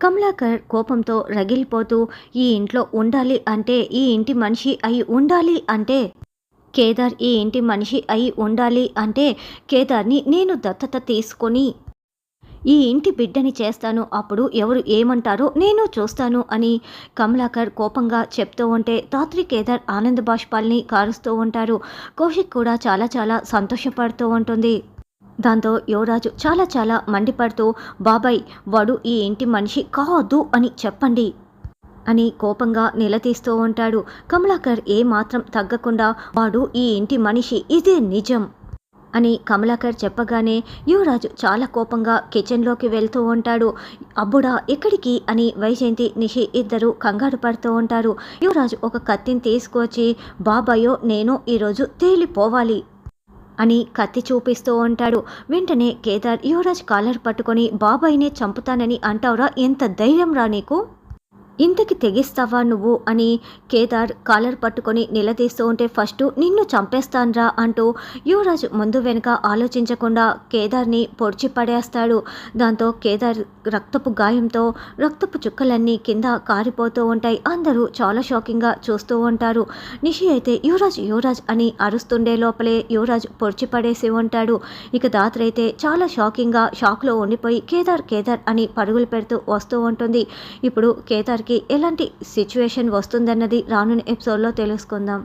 కమలాకర్ కోపంతో రగిలిపోతూ ఈ ఇంట్లో ఉండాలి అంటే ఈ ఇంటి మనిషి అయి ఉండాలి అంటే కేదార్ ఈ ఇంటి మనిషి అయి ఉండాలి అంటే కేదార్ని నేను దత్తత తీసుకొని ఈ ఇంటి బిడ్డని చేస్తాను, అప్పుడు ఎవరు ఏమంటారో నేను చూస్తాను అని కమలాకర్ కోపంగా చెప్తూ ఉంటే ధాత్రి కేదార్ ఆనంద బాష్పాల్ని కారుస్తూ ఉంటారు. కౌశిక్ కూడా చాలా చాలా సంతోషపడుతూ ఉంటుంది. దాంతో యువరాజు చాలా చాలా మండిపడుతూ బాబాయ్ వాడు ఈ ఇంటి మనిషి కాదు అని చెప్పండి అని కోపంగా నిలదీస్తూ ఉంటాడు. కమలాకర్ ఏమాత్రం తగ్గకుండా వాడు ఈ ఇంటి మనిషి, ఇదే నిజం అని కమలాకర్ చెప్పగానే యువరాజు చాలా కోపంగా కిచెన్లోకి వెళ్తూ ఉంటాడు. అబ్బుడా ఎక్కడికి అని వైజయంతి నిషి ఇద్దరు కంగారు పడుతూ ఉంటారు. యువరాజు ఒక కత్తిని తీసుకొచ్చి బాబాయో నేను ఈరోజు తేలిపోవాలి అని కత్తి చూపిస్తూ ఉంటాడు. వెంటనే కేదార్ యువరాజ్ కాలర్ పట్టుకొని బాబాయినే చంపుతానని అంటావురా, ఎంత ధైర్యం రా నీకు, ఇంతకి తెగిస్తావా నువ్వు అని కేదార్ కాలర్ పట్టుకొని నిలదీస్తూ ఉంటే ఫస్ట్ నిన్ను చంపేస్తాన్రా అంటూ యువరాజు ముందు వెనుక ఆలోచించకుండా కేదార్ని పొడిచి పడేస్తాడు. దాంతో కేదార్ రక్తపు గాయంతో రక్తపు చుక్కలన్నీ కింద కారిపోతూ ఉంటాయి. అందరూ చాలా షాకింగ్గా చూస్తూ ఉంటారు. నిషి అయితే యువరాజ్ యువరాజ్ అని అరుస్తుండే లోపలే యువరాజ్ పొడిచి పడేసి ఉంటాడు. ఇక దాత్రి అయితే చాలా షాకింగ్గా షాక్లో ఉండిపోయి కేదార్ కేదార్ అని పరుగులు పెడుతూ వస్తూ ఉంటుంది. ఇప్పుడు కేదార్కి ఎలాంటి సిచ్యువేషన్ వస్తుందన్నది రానున్న ఎపిసోడ్లో తెలుసుకుందాం.